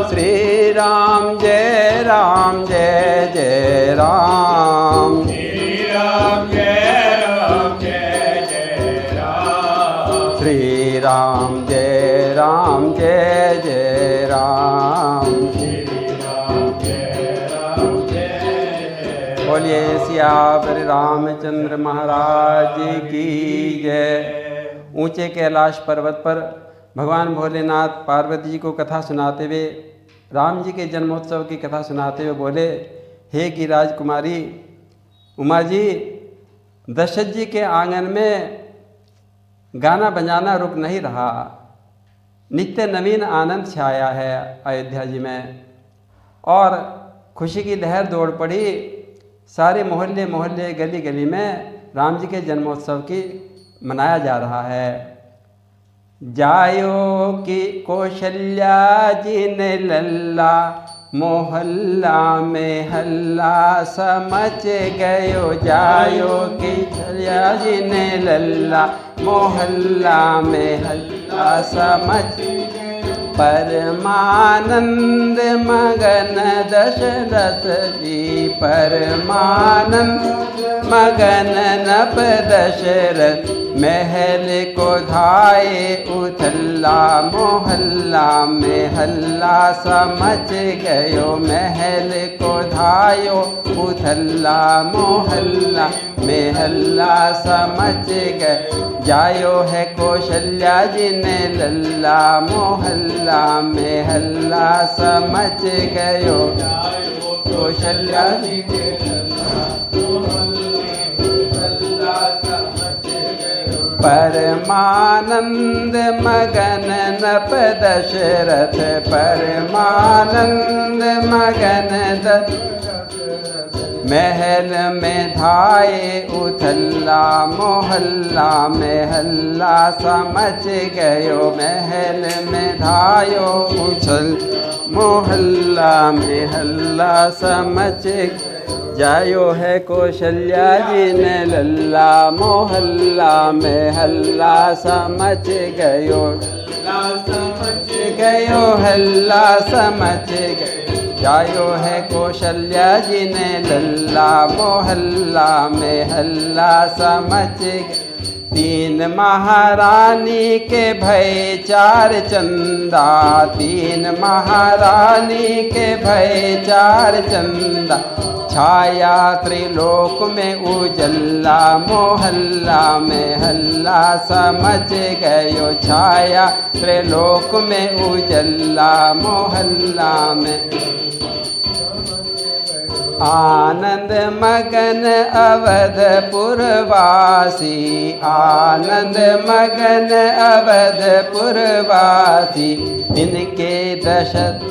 श्री राम जय जय राम। श्री राम जय जय राम। श्री राम जय जय राम। बोलिए सियावर रामचंद्र महाराज की जय। ऊंचे कैलाश पर्वत पर भगवान भोलेनाथ पार्वती जी को कथा सुनाते हुए, राम जी के जन्मोत्सव की कथा सुनाते हुए बोले, हे की राजकुमारी उमा जी, दशरथ जी के आंगन में गाना बजाना रुक नहीं रहा। नित्य नवीन आनंद छाया है अयोध्या जी में और खुशी की लहर दौड़ पड़ी। सारे मोहल्ले मोहल्ले गली गली में राम जी के जन्मोत्सव की मनाया जा रहा है। जायो कि कौशल्या जी ने लल्ला, मोहल्ला में हल्ला समझ गयो। जायो कि कौशल्या जी ने लल्ला, मोहल्ला में हल्ला समझ। परमानंद मगन दशरथ जी, परमानंद मगन नभ दशरथ। महल को धाये उथल्ला, मोहल्ला में हल्ला समझ गयो। महल को धायो उथल्ला, मोहल्ला में हल्ला समझ गए। जायो है कौशल्या जी ने लल्ला, मोहल्ला में हल्ला समझ गयो। कौशल्या जी ने लल्ला, मोहल्ला समझ गयो। परमानंद मगन नभ दशरथ, परमानंद मगन दशरथ। महल में धाये उथल्ला, मोहल्ला में हल्ला समझ गयो। महल में धायो उछल, मोहल्ला में हल्ला समझ। जायो है कौशल्या जी ने लल्ला, मोहल्ला में हल्ला समझ गयो। समझ गयो हल्ला समझ गयो। जायो है कौशल्या जी ने लल्ला, मोहल्ला में हल्ला समझ गए। तीन महारानी के भय चार चंदा, तीन महारानी के भय चार चंदा। छाया त्रिलोक में उजल्ला, मोहल्ला में हल्ला समझ गयो। छाया त्रिलोक में उजल्ला, मोहल्ला में। आनंद मगन अवधपुर वासी, आनंद मगन अवधपुर वासी। तिनके दशरथ,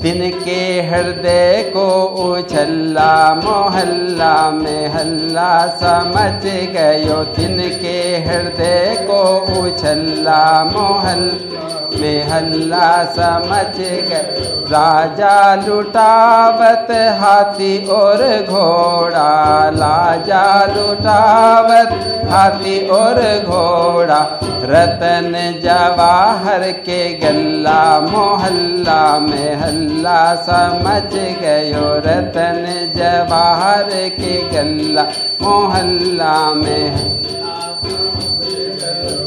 तिनके हृदय को उछल्ला, मोहल्ला में हल्ला समझ गयो। तिनके हृदय को उछल्ला, मोहल्ला में हल्ला समझ गए। राजा लुटावत हाथी और घोड़ा, राजा लुटावत हाथी और घोड़ा। रतन जवाहर के गल्ला, मोहल्ला में हल्ला समझ गयो। रतन जवाहर के गल्ला, मोहल्ला में।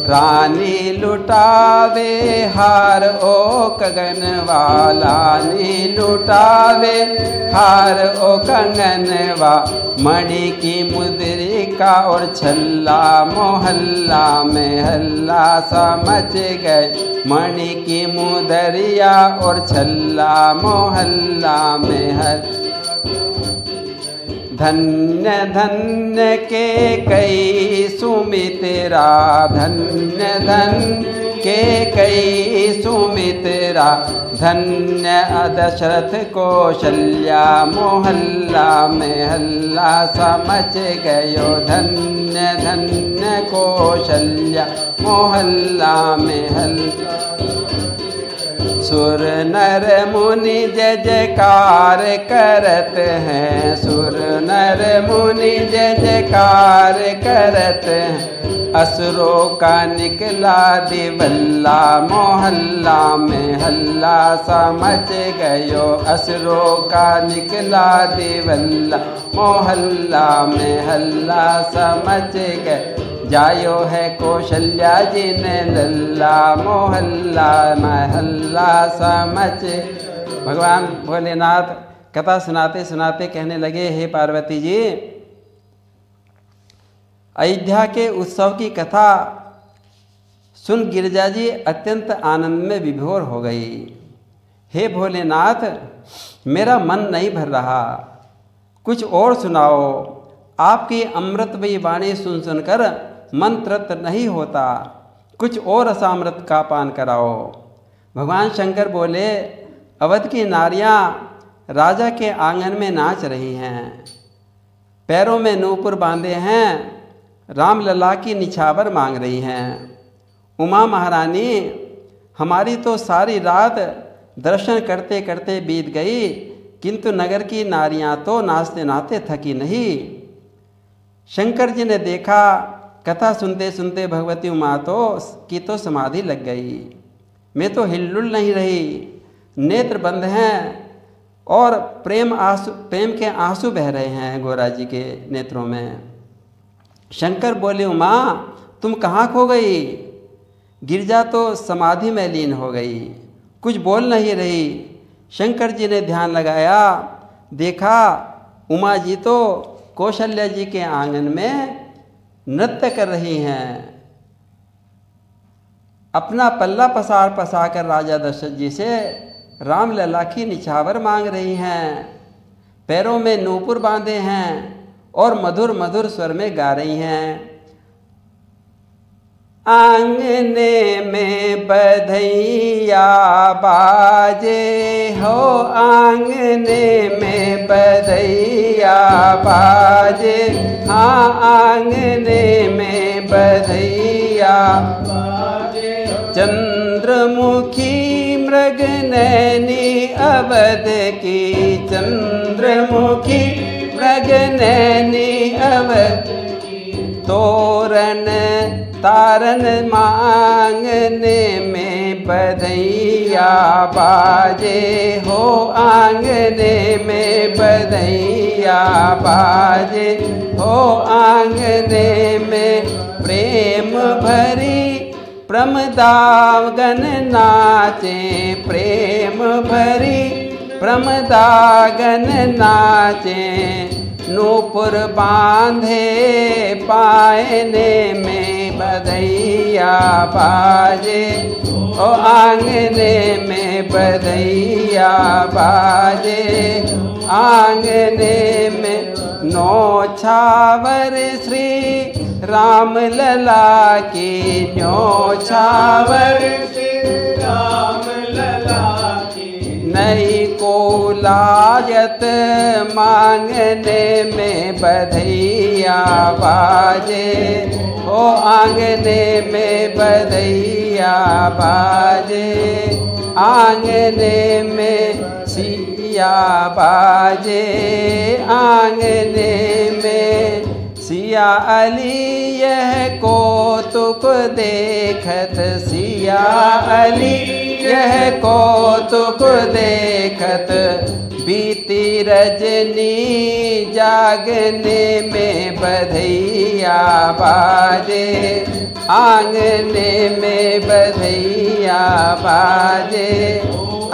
रानी लुटावे हार ओ कंगन वाला, रानी लुटावे हार ओ कंगन वा। मणि की मुद्रिका और छल्ला, मोहल्ला में हल्ला समझ गए। मणि की मुदरिया और छल्ला, मोहल्ला में हल्ला। धन्य धन्य के कई सुमित्रा, धन्य धन्य के कई सुमित्रा। धन्य दशरथ कौशल्या, मोहल्ला में हल्ला समझ गयो। धन्य धन्य कौशल्या, मोहल्ला में हल्ला। सुर नर मुनि जय जयकार करत हैं, सुर नर मुनि जय जयकार करत हैं। असुरों का निकला दिवल्ला, मोहल्ला में हल्ला सा मच गयो। असुरों का निकला दिवल्ला, मोहल्ला में हल्ला सा मच गयो। जायो है कौशल्या जी ने लल्ला, मोहल्ला में हल्ला सा मच। भगवान भोलेनाथ कथा सुनाते सुनाते कहने लगे, हे पार्वती जी, अयोध्या के उत्सव की कथा सुन गिरिजा जी अत्यंत आनंद में विभोर हो गई। हे भोलेनाथ, मेरा मन नहीं भर रहा, कुछ और सुनाओ। आपकी अमृतमयी वाणी सुन सुनकर मन तृप्त नहीं होता, कुछ और रसामृत का पान कराओ। भगवान शंकर बोले, अवध की नारियां राजा के आंगन में नाच रही हैं, पैरों में नूपुर बांधे हैं, रामलला की निछावर मांग रही हैं। उमा महारानी, हमारी तो सारी रात दर्शन करते करते बीत गई, किंतु नगर की नारियां तो नाचते नाचते थकी नहीं। शंकर जी ने देखा, कथा सुनते सुनते भगवती उमा की तो समाधि लग गई। मैं तो हिलडुल नहीं रही, नेत्र बंद हैं और प्रेम के आंसू बह रहे हैं गोरा जी के नेत्रों में। शंकर बोले, उमा तुम कहाँ खो गई? गिरजा तो समाधि में लीन हो गई, कुछ बोल नहीं रही। शंकर जी ने ध्यान लगाया, देखा उमा जी तो कौशल्या जी के आंगन में नृत्य कर रही हैं। अपना पल्ला पसार कर राजा दशरथ जी से रामलला की निछावर मांग रही हैं, पैरों में नूपुर बांधे हैं और मधुर मधुर स्वर में गा रही हैं। आंगने में बधैया बाजे हो, आंगने में बधैया बाजे, हाँ आंगने में बधैया बाजे। चंद्रमुखी मृगनैनी अवध की, चंद्रमुखी मृगनैनी अवध की। तोरण तारन मांगने में बधैया बाजे हो, आंगने में बधैया बाजे हो, आंगने में प्रेम भरी प्रमदागन नाचे, प्रेम भरी प्रमदागन नाचे। नूपुर बांधे पायने में बधैया बाजे, ओ आंगने में बधैया बाजे, आंगने में नौछावर श्री राम लला की, नौछावर श्री राम लला की। नई को लाजत मांगने में बधैया बाजे, ओ आंगने में बधैया बाजे, आंगने में सिया बाजे, आंगने में सिया अली यह कौतुक देखत, सिया अली यह कौतुक देखत। बीती रजनी जागने में बधैया बाजे, आंगने में बधैया बाजे,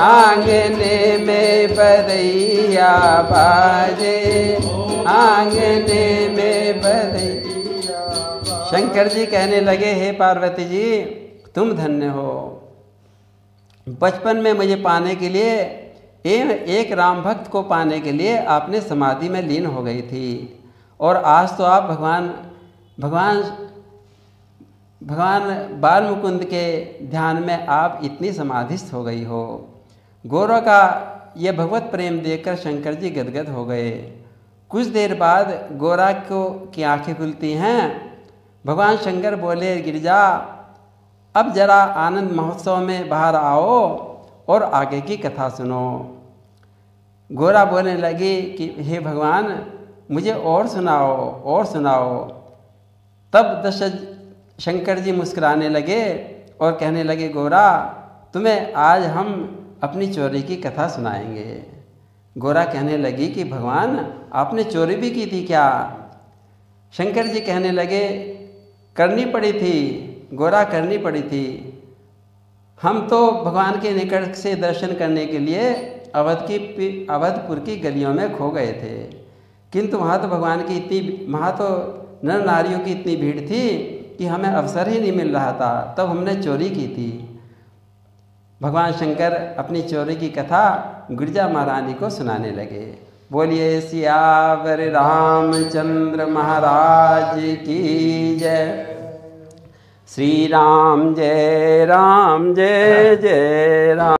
आंगने में बधैया बाजे, आंगने में बधैया। शंकर जी कहने लगे, हे पार्वती जी तुम धन्य हो, बचपन में मुझे पाने के लिए एक राम भक्त को पाने के लिए आपने समाधि में लीन हो गई थी, और आज तो आप भगवान बाल मुकुंद के ध्यान में आप इतनी समाधिस्थ हो गई हो। गौरा का ये भगवत प्रेम देखकर शंकर जी गदगद हो गए। कुछ देर बाद गौरा की आंखें खुलती हैं। भगवान शंकर बोले, गिरिजा अब जरा आनंद महोत्सव में बाहर आओ और आगे की कथा सुनो। गौरा बोलने लगी कि हे भगवान मुझे और सुनाओ और सुनाओ। तब शंकर जी मुस्कुराने लगे और कहने लगे, गोरा तुम्हें आज हम अपनी चोरी की कथा सुनाएंगे। गोरा कहने लगी कि भगवान आपने चोरी भी की थी क्या? शंकर जी कहने लगे, करनी पड़ी थी गोरा, करनी पड़ी थी। हम तो भगवान के निकट से दर्शन करने के लिए अवधपुर की गलियों में खो गए थे, किंतु वहाँ तो नर नारियों की इतनी भीड़ थी कि हमें अवसर ही नहीं मिल रहा था, तब हमने चोरी की थी। भगवान शंकर अपनी चोरी की कथा गिरजा महारानी को सुनाने लगे। बोलिए सियावर रामचंद्र महाराज की जय। श्री राम जय राम, जय जय राम।